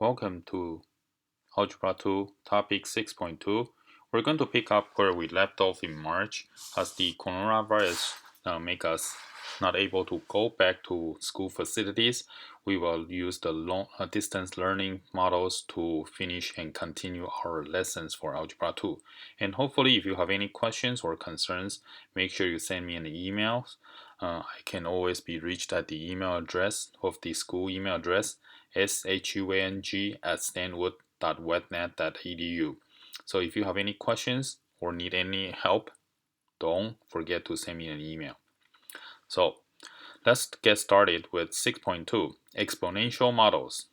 Welcome to Algebra 2, topic 6.2. We're going to pick up where we left off in March as the coronavirus make us not able to go back to school facilities. We will use the long distance learning models to finish and continue our lessons for Algebra 2. And hopefully if you have any questions or concerns, make sure you send me an email. I can always be reached at the email address of the school email address shung@stanwood.wetnet.edu. So if you have any questions or need any help, don't forget to send me an email. So let's get started with 6.2, Exponential Models,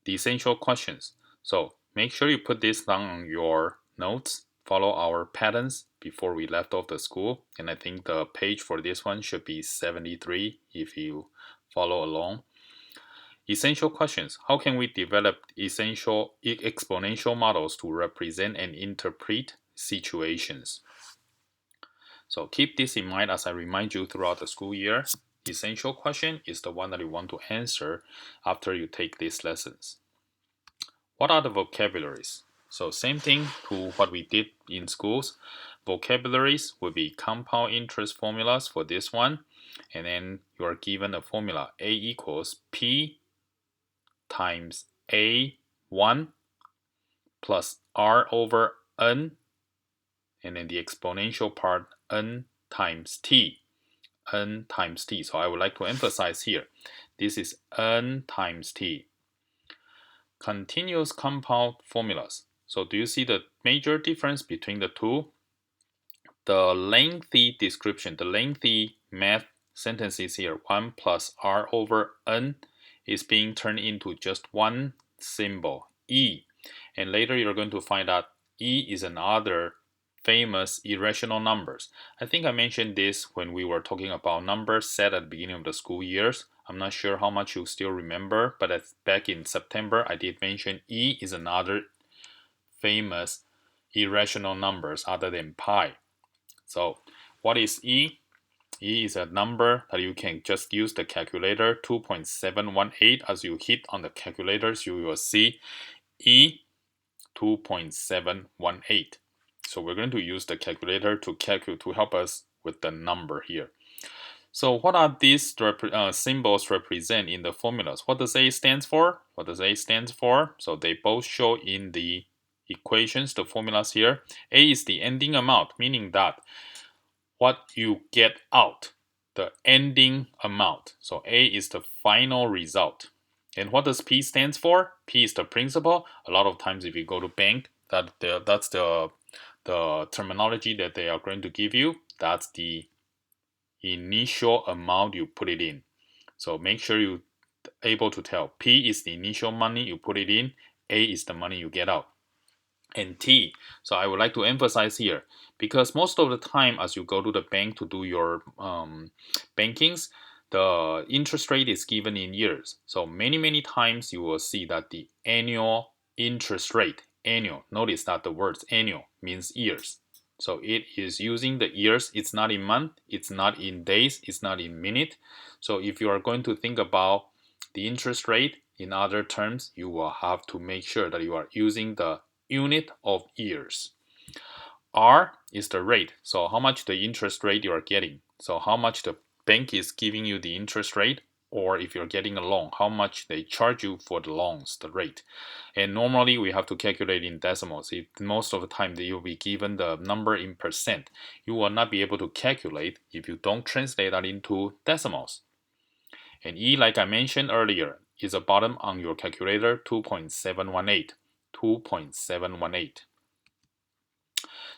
the essential questions. So make sure you put this down on your notes, follow our patterns before we left off the school. And I think the page for this one should be 73 if you follow along. Essential questions. How can we develop exponential models to represent and interpret situations? So keep this in mind as I remind you throughout the school year. Essential question is the one that you want to answer after you take these lessons. What are the vocabularies? So same thing to what we did in schools. Vocabularies will be compound interest formulas for this one. And then you are given a formula. A equals P times A1 plus R over N, and then the exponential part N times T. N times T. So I would like to emphasize here, this is N times T. Continuous compound formulas. So do you see the major difference between the two? The lengthy description, the lengthy math sentences here, 1 plus R over N, is being turned into just one symbol, E. And later you're going to find out E is another famous irrational numbers. I think I mentioned this when we were talking about numbers set at the beginning of the school years. I'm not sure how much you still remember, but back in September, I did mention E is another famous irrational numbers other than pi. So what is E? E is a number that you can just use the calculator, 2.718. As you hit on the calculators, you will see E 2.718. So we're going to use the calculator to help us with the number here. So what are these symbols represent in the formulas? What does A stands for? What does A stands for? So they both show in the equations, the formulas here. A is the ending amount, meaning that what you get out, the ending amount. So A is the final result. And what does P stands for? P is the principal. A lot of times if you go to bank, that's the terminology that they are going to give you. That's the initial amount you put it in. So make sure you're able to tell. P is the initial money you put it in. A is the money you get out. And T. So I would like to emphasize here, because most of the time as you go to the bank to do your bankings, the interest rate is given in years. So many times you will see that the annual interest rate, annual, notice that the words annual means years. So it is using the years. It's not in month, it's not in days, it's not in minute. So if you are going to think about the interest rate in other terms, you will have to make sure that you are using the unit of years. R is the rate, so how much the interest rate you are getting. So how much the bank is giving you the interest rate, or if you're getting a loan, how much they charge you for the loans, the rate. And normally we have to calculate in decimals. Most of the time you'll be given the number in percent. You will not be able to calculate if you don't translate that into decimals. And E, like I mentioned earlier, is a bottom on your calculator, 2.718. 2.718.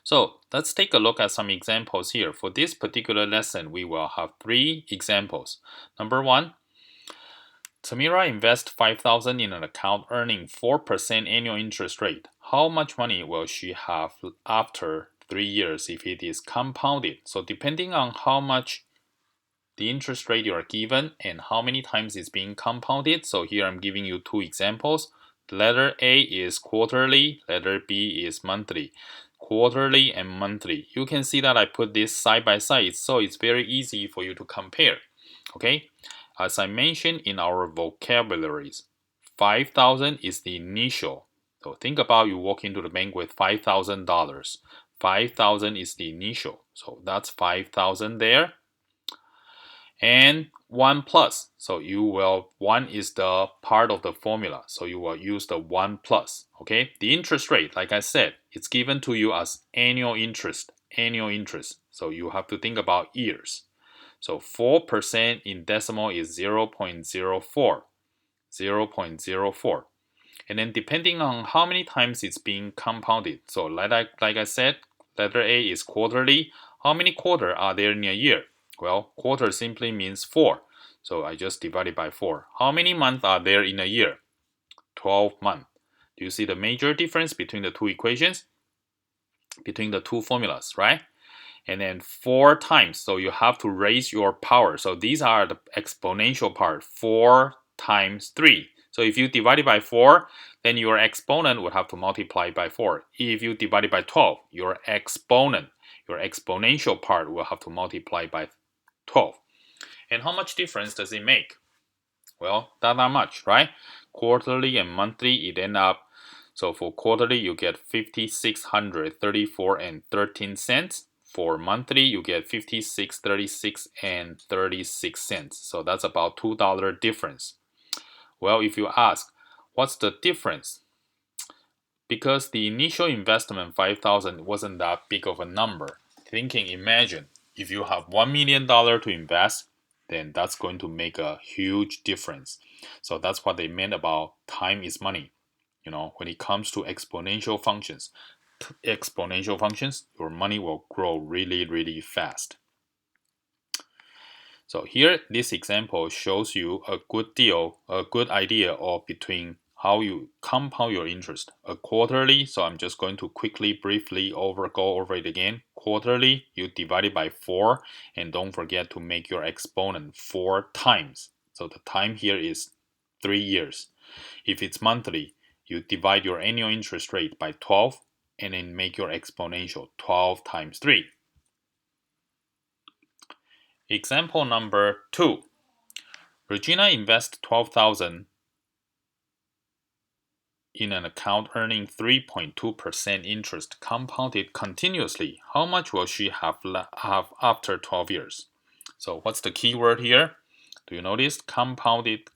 So let's take a look at some examples here. For this particular lesson, we will have 3 examples. Number 1, Samira invests 5,000 in an account earning 4% annual interest rate. How much money will she have after 3 years if it is compounded? So depending on how much the interest rate you are given and how many times it's being compounded. So here I'm giving you 2 examples. Letter A is quarterly, letter B is monthly. Quarterly and monthly. You can see that I put this side by side, so it's very easy for you to compare. Okay, as I mentioned in our vocabularies, 5,000 is the initial. So think about you walk into the bank with $5,000. 5,000 is the initial. So that's 5,000 there. And 1 plus. So 1 is the part of the formula. So you will use the 1 plus. Okay. The interest rate, like I said, it's given to you as annual interest. Annual interest. So you have to think about years. So 4% in decimal is 0.04. 0.04. And then depending on how many times it's being compounded. So like I said, letter A is quarterly. How many quarters are there in a year? Well, quarter simply means 4. So I just divide it by 4. How many months are there in a year? 12 months. Do you see the major difference between the two equations? Between the two formulas, right? And then 4 times. So you have to raise your power. So these are the exponential part. 4 times 3. So if you divide it by 4, then your exponent would have to multiply by 4. If you divide it by 12, your exponential part will have to multiply by 12. And how much difference does it make? Well, not that much, right? Quarterly and monthly, it end up. So for quarterly, you get 5,634 and 13 cents. For monthly, you get 56.36 and 36 cents. So that's about $2 difference. Well, if you ask, what's the difference? Because the initial investment, 5,000, wasn't that big of a number. Imagine, if you have $1 million to invest, then that's going to make a huge difference. So that's what they meant about time is money. When it comes to exponential functions, your money will grow really, really fast. So here, this example shows you a good idea of between how you compound your interest. A quarterly, so I'm just going to briefly go over it again. Quarterly, you divide it by 4, and don't forget to make your exponent 4 times. So the time here is 3 years. If it's monthly, you divide your annual interest rate by 12, and then make your exponential 12 times 3. Example number 2. Regina invests 12,000 in an account earning 3.2% interest compounded continuously. How much will she have after 12 years? So what's the key word here? Do you notice? Compounded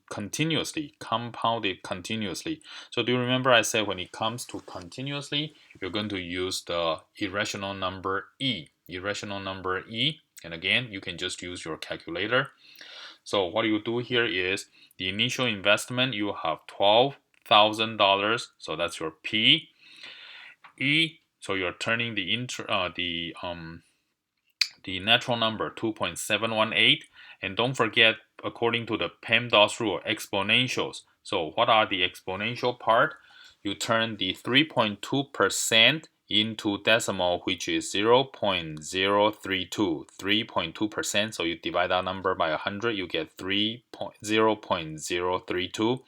continuously. Compounded continuously. So do you remember I said when it comes to continuously, you're going to use the irrational number e. Irrational number e. And again, you can just use your calculator. So what you do here is the initial investment, you have $12,000. So that's your P. E. So you're turning the natural number 2.718. And don't forget, according to the PEMDAS rule, exponentials. So what are the exponential part? You turn the 3.2% into decimal, which is 0.032, 3.2%. So you divide that number by 100, you get 0.032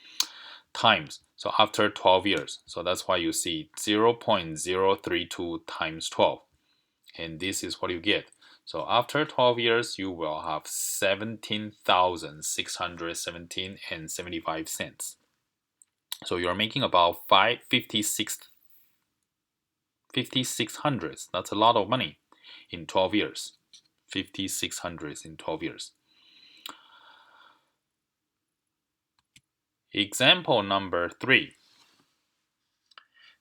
times. So after 12 years. So that's why you see 0.032 times 12. And this is what you get. So after 12 years, you will have 17,617 and 75 cents. So you're making about 5,600. That's a lot of money in 12 years. 5,600 in 12 years. Example number 3.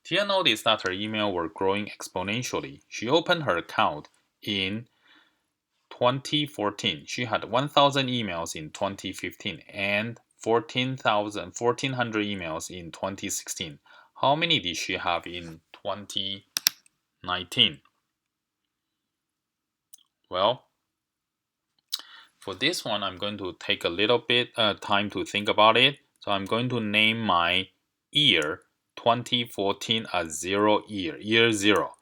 Tia noticed that her email were growing exponentially. She opened her account in 2014. She had 1,000 emails in 2015 and 1,400 emails in 2016. How many did she have in 2019? Well, for this one, I'm going to take a little bit time to think about it. So I'm going to name my year 2014 as 0 year, year 0.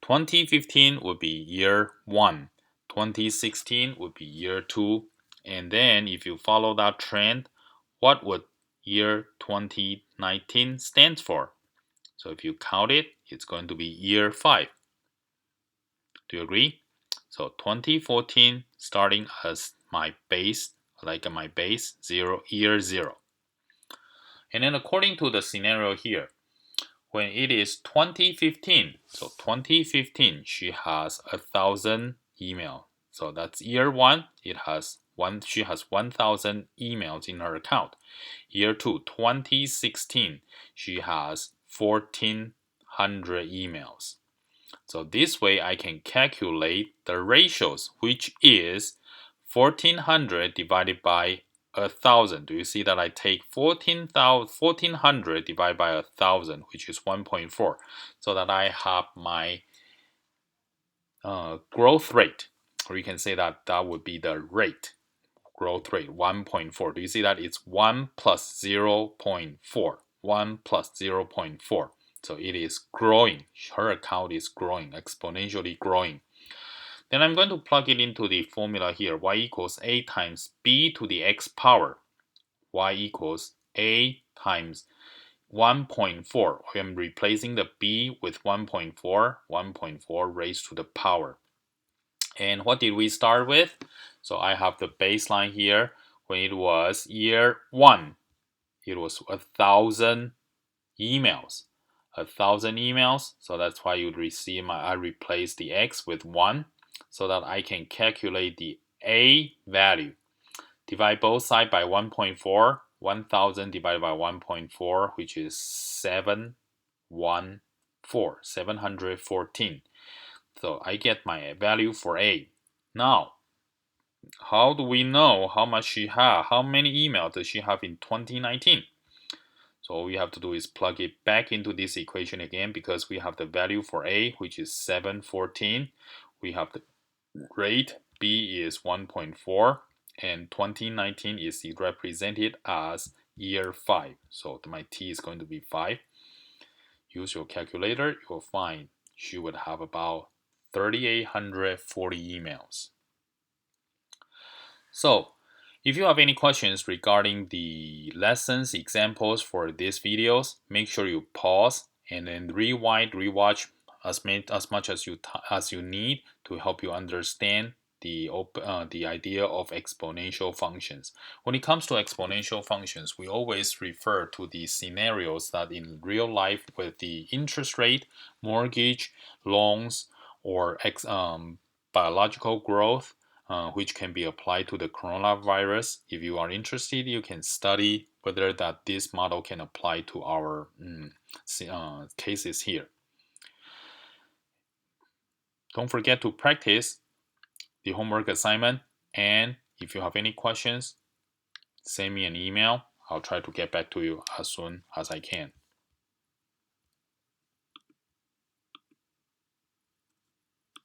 2015 would be year 1. 2016 would be year 2. And then if you follow that trend, what would year 2019 stand for? So if you count it, it's going to be year 5. Do you agree? So 2014 starting as my base, year 0. And then according to the scenario here, when it is 2015, so 2015, she has 1,000 email. So that's year one. She has 1,000 emails in her account. Year two, 2016, she has 1,400 emails. So this way I can calculate the ratios, which is 1,400 divided by 1,000. Do you see that I take 1,400 divided by 1,000, which is 1.4, so that I have my growth rate, or you can say that that would be the rate, growth rate, 1.4. Do you see that it's 1 plus 0.4, 1 plus 0.4. So it is growing. Her account is growing, exponentially growing. Then I'm going to plug it into the formula here. Y equals a times b to the x power. Y equals a times 1.4. I'm replacing the b with 1.4, 1.4 raised to the power. And what did we start with? So I have the baseline here. When it was year one, it was 1,000 emails. 1,000 emails. So that's why you'd receive I replace the x with 1 so that I can calculate the a value. Divide both sides by 1.4. 1,000 divided by 1.4, which is 714. So I get my value for A. Now, how do we know how much she has? How many emails does she have in 2019? So all we have to do is plug it back into this equation again, because we have the value for A, which is 714. We have the rate, B is 1.4, and 2019 is represented as year 5. So my T is going to be 5. Use your calculator, you will find she would have about 3,840 emails. So, if you have any questions regarding the lessons, examples for these videos, make sure you pause and then rewind, rewatch as much as you need to help you understand the idea of exponential functions. When it comes to exponential functions, we always refer to the scenarios that in real life with the interest rate, mortgage, loans, or biological growth, which can be applied to the coronavirus. If you are interested, you can study whether that this model can apply to our cases here. Don't forget to practice the homework assignment, and if you have any questions, send me an email. I'll try to get back to you as soon as I can.